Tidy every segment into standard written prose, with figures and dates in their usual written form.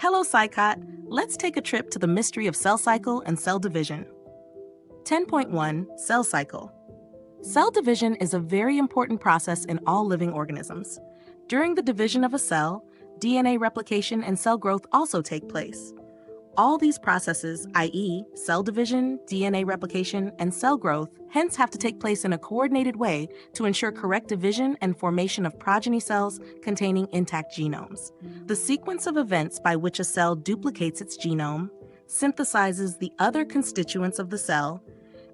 Hello, Psychot. Let's take a trip to the mystery of cell cycle and cell division. 10.1 Cell Cycle. Cell division is a very important process in all living organisms. During the division of a cell, DNA replication and cell growth also take place. All these processes, i.e., cell division, DNA replication, and cell growth, hence have to take place in a coordinated way to ensure correct division and formation of progeny cells containing intact genomes. The sequence of events by which a cell duplicates its genome, synthesizes the other constituents of the cell,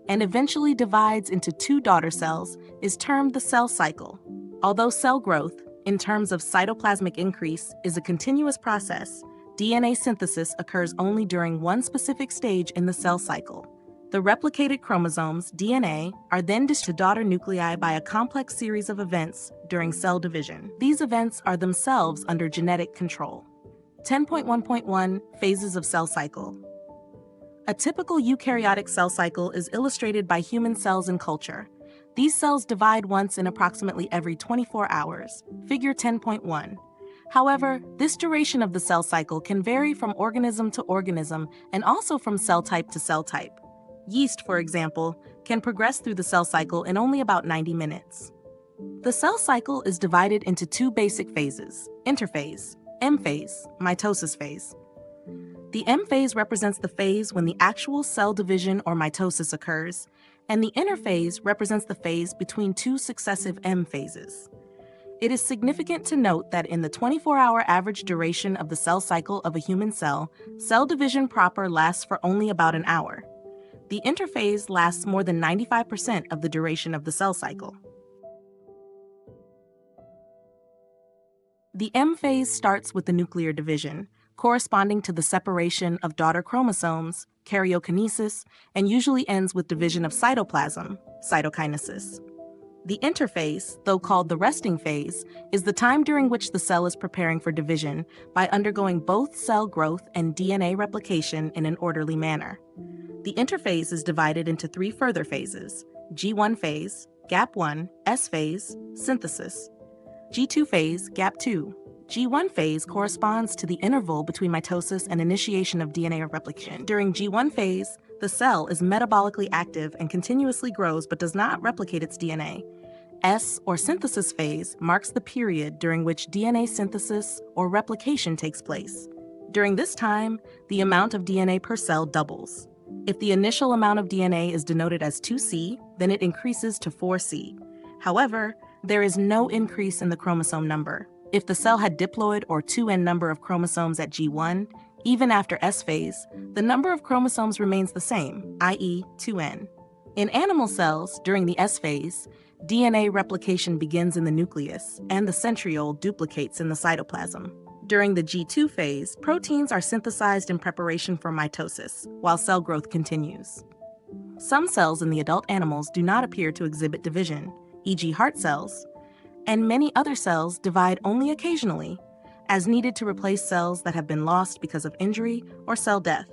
and eventually divides into two daughter cells is termed the cell cycle. Although cell growth, in terms of cytoplasmic increase, is a continuous process, DNA synthesis occurs only during one specific stage in the cell cycle. The replicated chromosomes, DNA, are then distributed to daughter nuclei by a complex series of events during cell division. These events are themselves under genetic control. 10.1.1 Phases of cell cycle. A typical eukaryotic cell cycle is illustrated by human cells in culture. These cells divide once in approximately every 24 hours, figure 10.1. However, this duration of the cell cycle can vary from organism to organism and also from cell type to cell type. Yeast, for example, can progress through the cell cycle in only about 90 minutes. The cell cycle is divided into two basic phases: interphase, M phase, mitosis phase. The M phase represents the phase when the actual cell division or mitosis occurs, and the interphase represents the phase between two successive M phases. It is significant to note that in the 24-hour average duration of the cell cycle of a human cell division proper lasts for only about an hour. The interphase lasts more than 95% of the duration of the cell cycle. The M phase starts with the nuclear division, corresponding to the separation of daughter chromosomes, karyokinesis, and usually ends with division of cytoplasm, cytokinesis. The interphase, though called the resting phase, is the time during which the cell is preparing for division by undergoing both cell growth and DNA replication in an orderly manner. The interphase is divided into three further phases: G1 phase, GAP1, S phase, synthesis. G2 phase, GAP2. G1 phase corresponds to the interval between mitosis and initiation of DNA replication. During G1 phase, the cell is metabolically active and continuously grows but does not replicate its DNA. S, or synthesis phase, marks the period during which DNA synthesis or replication takes place. During this time, the amount of DNA per cell doubles. If the initial amount of DNA is denoted as 2C, then it increases to 4C. However, there is no increase in the chromosome number. If the cell had diploid or 2N number of chromosomes at G1, even after S phase, the number of chromosomes remains the same, i.e. 2N. In animal cells, during the S phase, DNA replication begins in the nucleus, and the centriole duplicates in the cytoplasm. During the G2 phase, proteins are synthesized in preparation for mitosis, while cell growth continues. Some cells in the adult animals do not appear to exhibit division, e.g. heart cells, and many other cells divide only occasionally, as needed to replace cells that have been lost because of injury or cell death.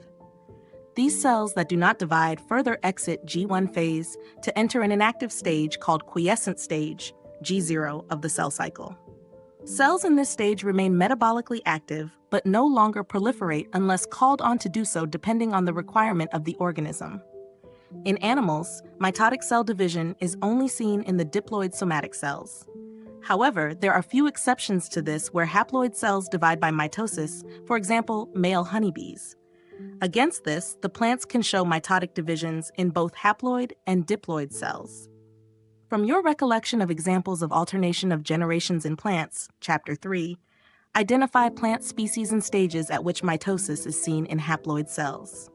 These cells that do not divide further exit G1 phase to enter an inactive stage called quiescent stage, G0, of the cell cycle. Cells in this stage remain metabolically active, but no longer proliferate unless called on to do so depending on the requirement of the organism. In animals, mitotic cell division is only seen in the diploid somatic cells. However, there are few exceptions to this where haploid cells divide by mitosis, for example, male honeybees. Against this, the plants can show mitotic divisions in both haploid and diploid cells. From your recollection of examples of alternation of generations in plants, Chapter 3, identify plant species and stages at which mitosis is seen in haploid cells.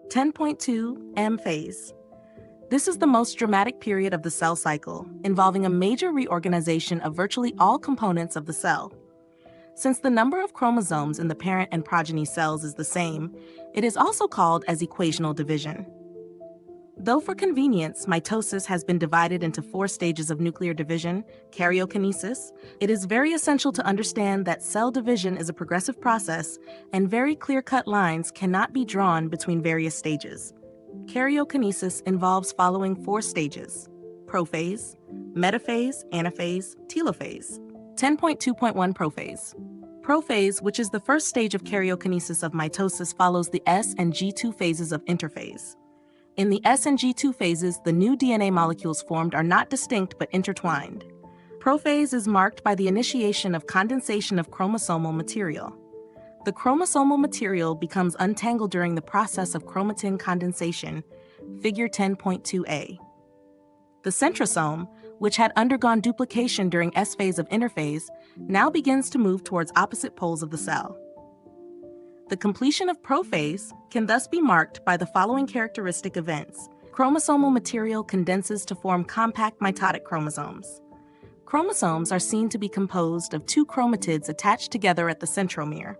10.2 M phase. This is the most dramatic period of the cell cycle, involving a major reorganization of virtually all components of the cell. Since the number of chromosomes in the parent and progeny cells is the same, it is also called as equational division. Though for convenience, mitosis has been divided into 4 stages of nuclear division, karyokinesis, it is very essential to understand that cell division is a progressive process and very clear-cut lines cannot be drawn between various stages. Karyokinesis involves following 4 stages: prophase, metaphase, anaphase, telophase. 10.2.1 Prophase. Prophase, which is the first stage of karyokinesis of mitosis, follows the S and G2 phases of interphase. In the S and G2 phases, the new DNA molecules formed are not distinct but intertwined. Prophase is marked by the initiation of condensation of chromosomal material. The chromosomal material becomes untangled during the process of chromatin condensation, figure 10.2a. The centrosome, which had undergone duplication during S phase of interphase, now begins to move towards opposite poles of the cell. The completion of prophase can thus be marked by the following characteristic events. Chromosomal material condenses to form compact mitotic chromosomes. Chromosomes are seen to be composed of two chromatids attached together at the centromere.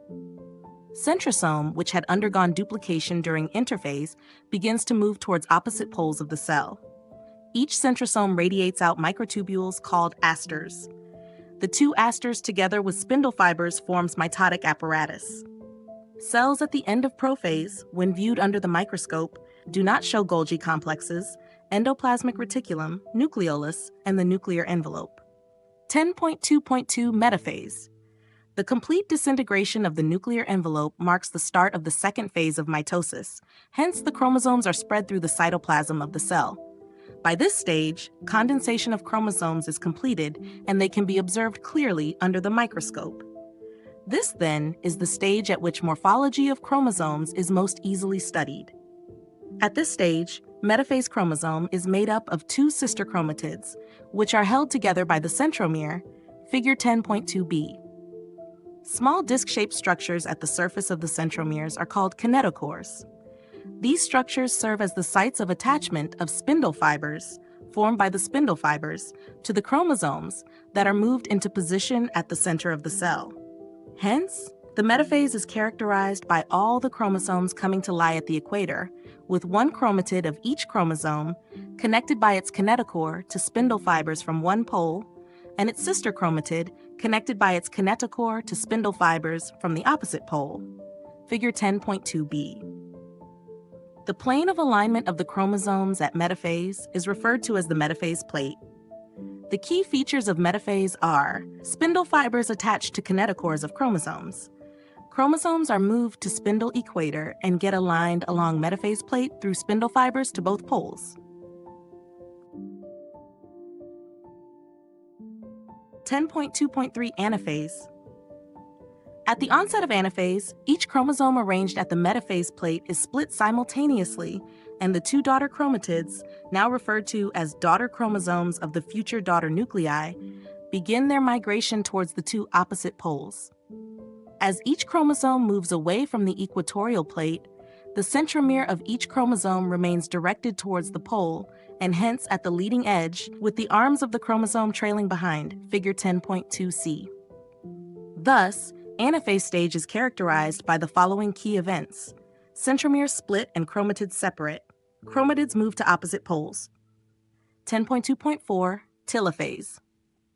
Centrosome, which had undergone duplication during interphase, begins to move towards opposite poles of the cell. Each centrosome radiates out microtubules called asters. The two asters together with spindle fibers forms mitotic apparatus. Cells at the end of prophase, when viewed under the microscope, do not show Golgi complexes, endoplasmic reticulum, nucleolus, and the nuclear envelope. 10.2.2 Metaphase. The complete disintegration of the nuclear envelope marks the start of the second phase of mitosis, hence the chromosomes are spread through the cytoplasm of the cell. By this stage, condensation of chromosomes is completed and they can be observed clearly under the microscope. This, then, is the stage at which morphology of chromosomes is most easily studied. At this stage, metaphase chromosome is made up of two sister chromatids, which are held together by the centromere, figure 10.2b. Small disc-shaped structures at the surface of the centromeres are called kinetochores. These structures serve as the sites of attachment of spindle fibers, formed by the spindle fibers, to the chromosomes that are moved into position at the center of the cell. Hence, the metaphase is characterized by all the chromosomes coming to lie at the equator, with one chromatid of each chromosome connected by its kinetochore to spindle fibers from one pole, and its sister chromatid connected by its kinetochore to spindle fibers from the opposite pole. Figure 10.2b. The plane of alignment of the chromosomes at metaphase is referred to as the metaphase plate. The key features of metaphase are spindle fibers attached to kinetochores of chromosomes. Chromosomes are moved to spindle equator and get aligned along metaphase plate through spindle fibers to both poles. 10.2.3 Anaphase. At the onset of anaphase, each chromosome arranged at the metaphase plate is split simultaneously, and the two daughter chromatids, now referred to as daughter chromosomes of the future daughter nuclei, begin their migration towards the two opposite poles. As each chromosome moves away from the equatorial plate, the centromere of each chromosome remains directed towards the pole, and hence at the leading edge, with the arms of the chromosome trailing behind, figure 10.2c. Thus, anaphase stage is characterized by the following key events. Centromere split and chromatids separate. Chromatids move to opposite poles. 10.2.4 Telophase.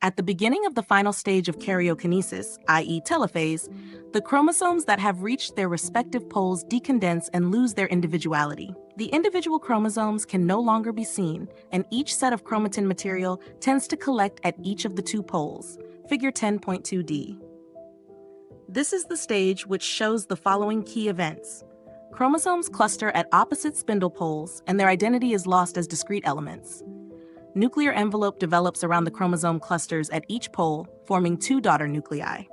At the beginning of the final stage of karyokinesis, i.e. telophase, the chromosomes that have reached their respective poles decondense and lose their individuality. The individual chromosomes can no longer be seen, and each set of chromatin material tends to collect at each of the two poles, figure 10.2d. This is the stage which shows the following key events. Chromosomes cluster at opposite spindle poles, and their identity is lost as discrete elements. Nuclear envelope develops around the chromosome clusters at each pole, forming two daughter nuclei: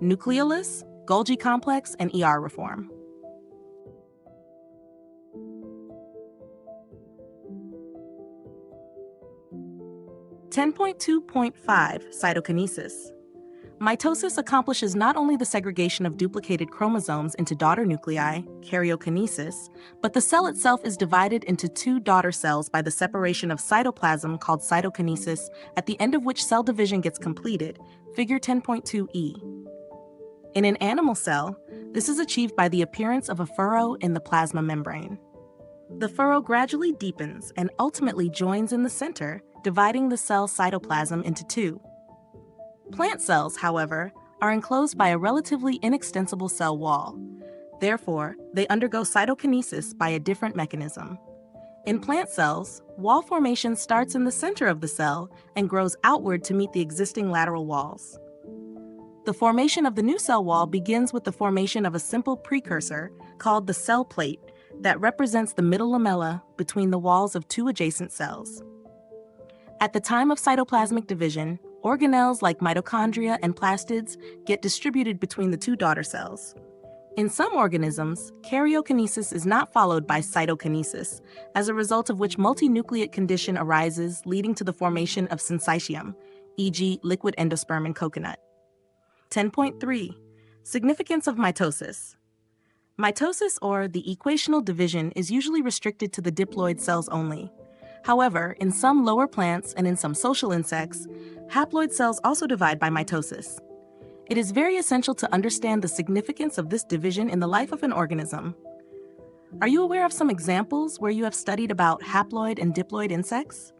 nucleolus, Golgi complex, and ER reform. (10.2.5) Cytokinesis. Mitosis accomplishes not only the segregation of duplicated chromosomes into daughter nuclei, karyokinesis, but the cell itself is divided into two daughter cells by the separation of cytoplasm called cytokinesis, at the end of which cell division gets completed, figure 10.2e. In an animal cell, this is achieved by the appearance of a furrow in the plasma membrane. The furrow gradually deepens and ultimately joins in the center, dividing the cell cytoplasm into two. Plant cells, however, are enclosed by a relatively inextensible cell wall. Therefore, they undergo cytokinesis by a different mechanism. In plant cells, wall formation starts in the center of the cell and grows outward to meet the existing lateral walls. The formation of the new cell wall begins with the formation of a simple precursor called the cell plate that represents the middle lamella between the walls of two adjacent cells. At the time of cytoplasmic division, organelles like mitochondria and plastids get distributed between the two daughter cells. In some organisms, karyokinesis is not followed by cytokinesis, as a result of which multinucleate condition arises, leading to the formation of syncytium, e.g., liquid endosperm in coconut. 10.3. Significance of mitosis. Mitosis, or the equational division, is usually restricted to the diploid cells only. However, in some lower plants and in some social insects, haploid cells also divide by mitosis. It is very essential to understand the significance of this division in the life of an organism. Are you aware of some examples where you have studied about haploid and diploid insects?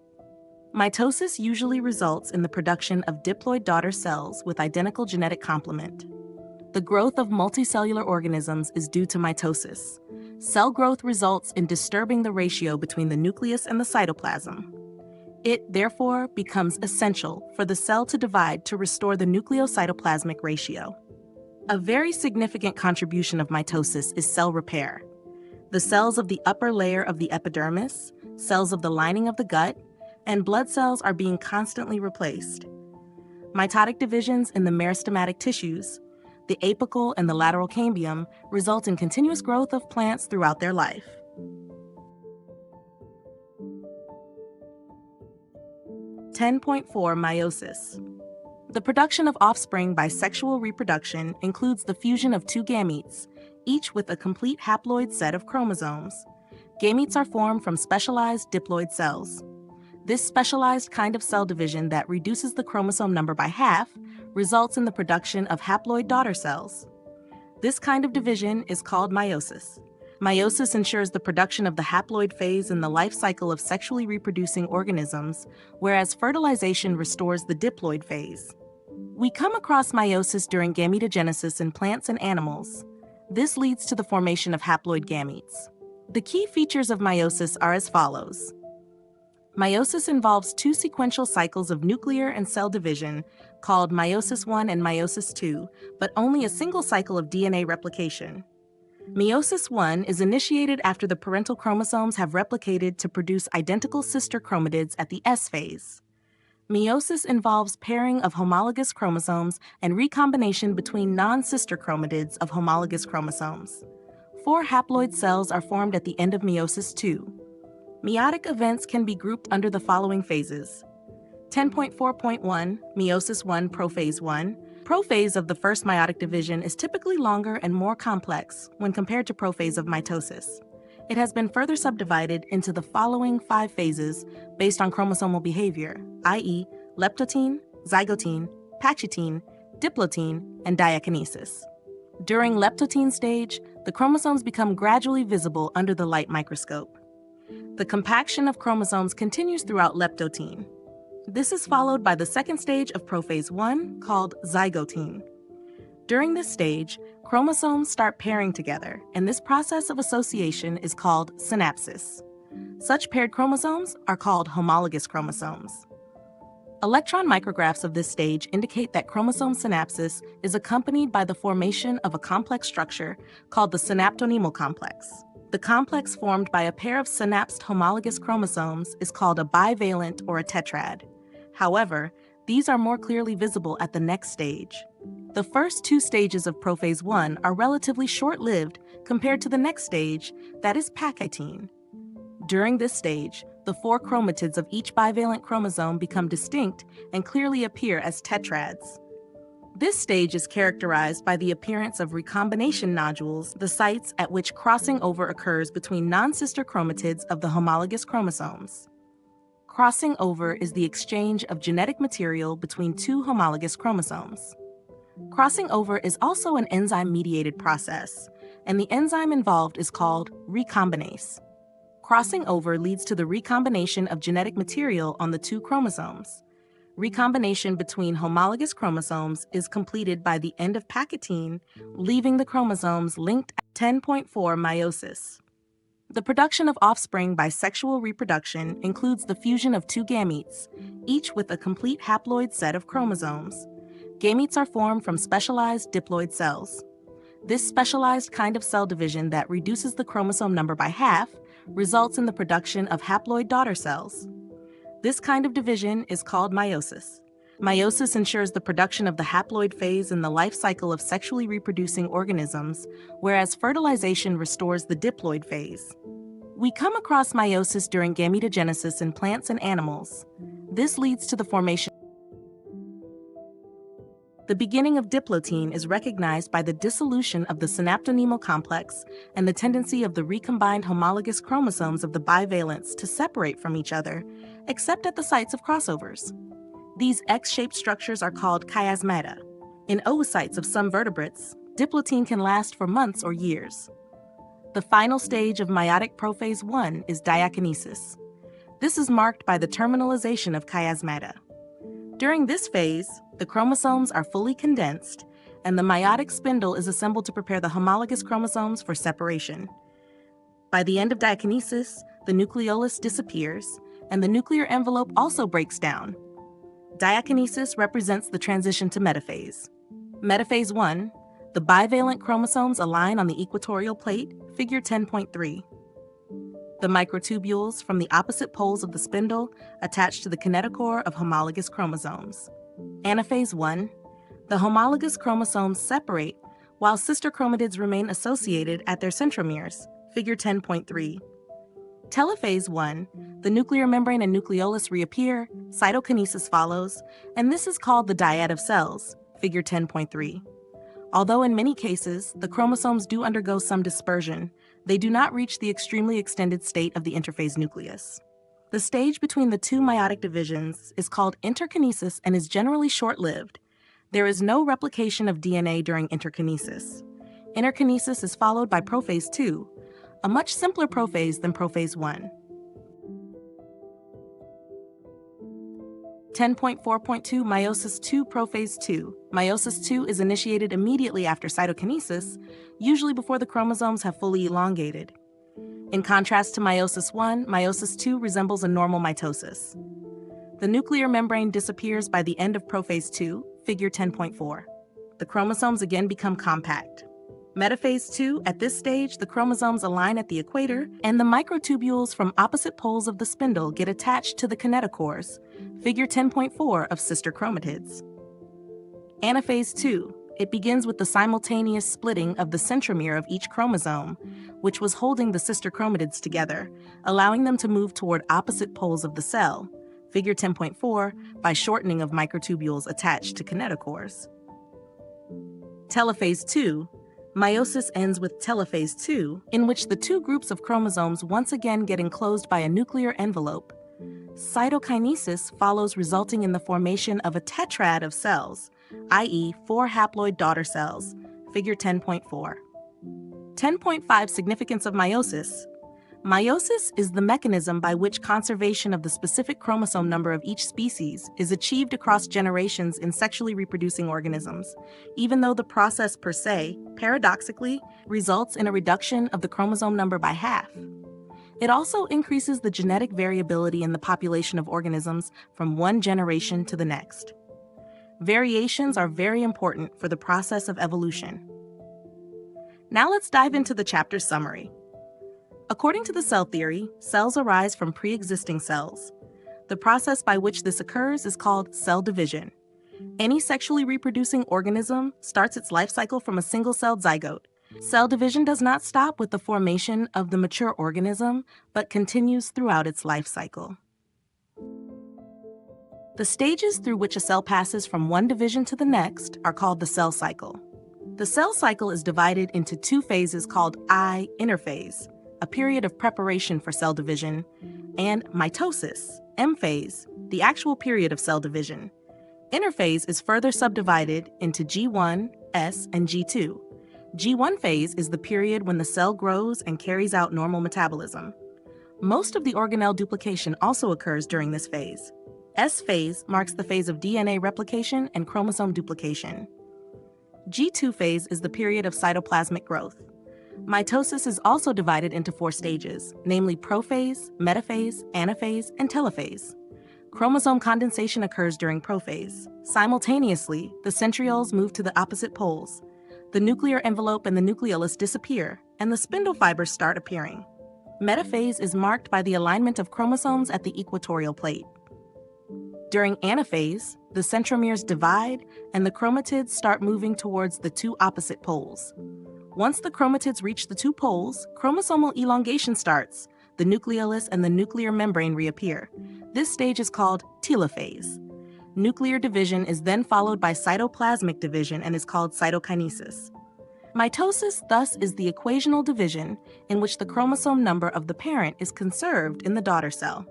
Mitosis usually results in the production of diploid daughter cells with identical genetic complement. The growth of multicellular organisms is due to mitosis. Cell growth results in disturbing the ratio between the nucleus and the cytoplasm. It, therefore, becomes essential for the cell to divide to restore the nucleocytoplasmic ratio. A very significant contribution of mitosis is cell repair. The cells of the upper layer of the epidermis, cells of the lining of the gut, and blood cells are being constantly replaced. Mitotic divisions in the meristematic tissues, the apical and the lateral cambium, result in continuous growth of plants throughout their life. 10.4 Meiosis. The production of offspring by sexual reproduction includes the fusion of two gametes, each with a complete haploid set of chromosomes. Gametes are formed from specialized diploid cells. This specialized kind of cell division that reduces the chromosome number by half results in the production of haploid daughter cells. This kind of division is called meiosis. Meiosis ensures the production of the haploid phase in the life cycle of sexually reproducing organisms, whereas fertilization restores the diploid phase. We come across meiosis during gametogenesis in plants and animals. This leads to the formation of haploid gametes. The key features of meiosis are as follows. Meiosis involves two sequential cycles of nuclear and cell division, called meiosis I and meiosis II, but only a single cycle of DNA replication. Meiosis I is initiated after the parental chromosomes have replicated to produce identical sister chromatids at the S phase. Meiosis involves pairing of homologous chromosomes and recombination between non-sister chromatids of homologous chromosomes. 4 haploid cells are formed at the end of meiosis II. Meiotic events can be grouped under the following phases. 10.4.1 Meiosis I prophase I. Prophase of the first meiotic division is typically longer and more complex when compared to prophase of mitosis. It has been further subdivided into the following 5 phases based on chromosomal behavior, i.e., leptotene, zygotene, pachytene, diplotene, and diakinesis. During leptotene stage, the chromosomes become gradually visible under the light microscope. The compaction of chromosomes continues throughout leptotene. This is followed by the second stage of prophase I, called zygotene. During this stage, chromosomes start pairing together, and this process of association is called synapsis. Such paired chromosomes are called homologous chromosomes. Electron micrographs of this stage indicate that chromosome synapsis is accompanied by the formation of a complex structure called the synaptonemal complex. The complex formed by a pair of synapsed homologous chromosomes is called a bivalent or a tetrad. However, these are more clearly visible at the next stage. The first 2 stages of prophase I are relatively short-lived compared to the next stage, that is pachytene. During this stage, the 4 chromatids of each bivalent chromosome become distinct and clearly appear as tetrads. This stage is characterized by the appearance of recombination nodules, the sites at which crossing over occurs between non-sister chromatids of the homologous chromosomes. Crossing over is the exchange of genetic material between 2 homologous chromosomes. Crossing over is also an enzyme-mediated process, and the enzyme involved is called recombinase. Crossing over leads to the recombination of genetic material on the 2 chromosomes. Recombination between homologous chromosomes is completed by the end of pachytene, leaving the chromosomes linked at 10.4 Meiosis. The production of offspring by sexual reproduction includes the fusion of 2 gametes, each with a complete haploid set of chromosomes. Gametes are formed from specialized diploid cells. This specialized kind of cell division that reduces the chromosome number by half results in the production of haploid daughter cells. This kind of division is called meiosis. Meiosis ensures the production of the haploid phase in the life cycle of sexually reproducing organisms, whereas fertilization restores the diploid phase. We come across meiosis during gametogenesis in plants and animals. This leads to the formation. The beginning of diplotin is recognized by the dissolution of the synaptonemal complex and the tendency of the recombined homologous chromosomes of the bivalents to separate from each other, except at the sites of crossovers. These X-shaped structures are called chiasmata. In oocytes of some vertebrates, diplotin can last for months or years. The final stage of meiotic prophase 1 is diakinesis. This is marked by the terminalization of chiasmata. During this phase, the chromosomes are fully condensed, and the meiotic spindle is assembled to prepare the homologous chromosomes for separation. By the end of diakinesis, the nucleolus disappears, and the nuclear envelope also breaks down. Diakinesis represents the transition to metaphase. Metaphase 1, the bivalent chromosomes align on the equatorial plate, figure 10.3. The microtubules from the opposite poles of the spindle attach to the kinetochore of homologous chromosomes. Anaphase 1, the homologous chromosomes separate while sister chromatids remain associated at their centromeres, figure 10.3. Telophase 1, the nuclear membrane and nucleolus reappear, cytokinesis follows, and this is called the dyad of cells, figure 10.3. Although in many cases, the chromosomes do undergo some dispersion, they do not reach the extremely extended state of the interphase nucleus. The stage between the two meiotic divisions is called interkinesis and is generally short-lived. There is no replication of DNA during interkinesis. Interkinesis is followed by prophase 2, a much simpler prophase than prophase 1. 10.4.2 Meiosis II Prophase 2. Meiosis II is initiated immediately after cytokinesis, usually before the chromosomes have fully elongated. In contrast to Meiosis I, Meiosis II resembles a normal mitosis. The nuclear membrane disappears by the end of Prophase 2, figure 10.4. The chromosomes again become compact. Metaphase 2, at this stage, the chromosomes align at the equator, and the microtubules from opposite poles of the spindle get attached to the kinetochores, figure 10.4 of sister chromatids. Anaphase 2, it begins with the simultaneous splitting of the centromere of each chromosome, which was holding the sister chromatids together, allowing them to move toward opposite poles of the cell, figure 10.4, by shortening of microtubules attached to kinetochores. Telophase 2, meiosis ends with telophase 2, in which the two groups of chromosomes once again get enclosed by a nuclear envelope. Cytokinesis follows, resulting in the formation of a tetrad of cells, i.e. 4 haploid daughter cells, figure 10.4. 10.5 Significance of meiosis. Meiosis is the mechanism by which conservation of the specific chromosome number of each species is achieved across generations in sexually reproducing organisms, even though the process per se, paradoxically, results in a reduction of the chromosome number by half. It also increases the genetic variability in the population of organisms from one generation to the next. Variations are very important for the process of evolution. Now let's dive into the chapter's summary. According to the cell theory, cells arise from pre-existing cells. The process by which this occurs is called cell division. Any sexually reproducing organism starts its life cycle from a single-celled zygote. Cell division does not stop with the formation of the mature organism, but continues throughout its life cycle. The stages through which a cell passes from one division to the next are called the cell cycle. The cell cycle is divided into two phases called interphase, a period of preparation for cell division, and mitosis, M phase, the actual period of cell division. Interphase is further subdivided into G1, S, and G2. G1 phase is the period when the cell grows and carries out normal metabolism. Most of the organelle duplication also occurs during this phase. S phase marks the phase of DNA replication and chromosome duplication. G2 phase is the period of cytoplasmic growth. Mitosis is also divided into 4 stages, namely prophase, metaphase, anaphase, and telophase. chromosome condensation occurs during prophase. Simultaneously, the centrioles move to the opposite poles. The nuclear envelope and the nucleolus disappear, and the spindle fibers start appearing. Metaphase is marked by the alignment of chromosomes at the equatorial plate. During anaphase, the centromeres divide and the chromatids start moving towards the two opposite poles. Once the chromatids reach the two poles, chromosomal elongation starts. The nucleolus and the nuclear membrane reappear. This stage is called telophase. Nuclear division is then followed by cytoplasmic division and is called cytokinesis. Mitosis, thus, is the equational division in which the chromosome number of the parent is conserved in the daughter cell.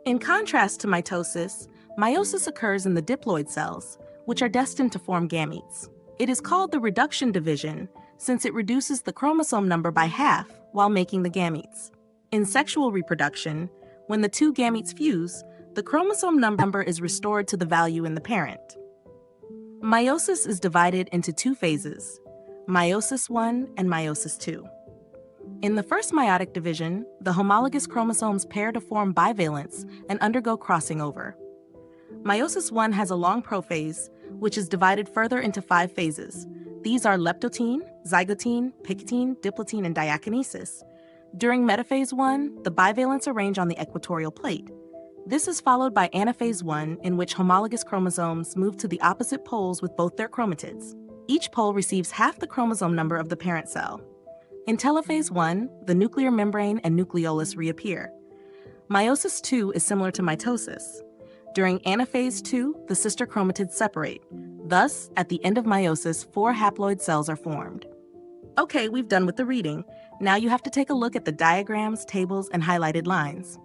In contrast to mitosis, meiosis occurs in the diploid cells, which are destined to form gametes. It is called the reduction division since it reduces the chromosome number by half while making the gametes. In sexual reproduction, when the two gametes fuse, the chromosome number is restored to the value in the parent. Meiosis is divided into two phases, meiosis I and meiosis II. In the first meiotic division, the homologous chromosomes pair to form bivalents and undergo crossing over. Meiosis I has a long prophase, which is divided further into 5 phases. These are leptotene, zygotene, picotene, diplotene, and diakinesis. During metaphase I, the bivalents arrange on the equatorial plate. This is followed by anaphase I, in which homologous chromosomes move to the opposite poles with both their chromatids. Each pole receives half the chromosome number of the parent cell. In telophase I, the nuclear membrane and nucleolus reappear. Meiosis II is similar to mitosis. During anaphase II, the sister chromatids separate. Thus, at the end of meiosis, 4 haploid cells are formed. Okay, we've done with the reading. Now you have to take a look at the diagrams, tables, and highlighted lines.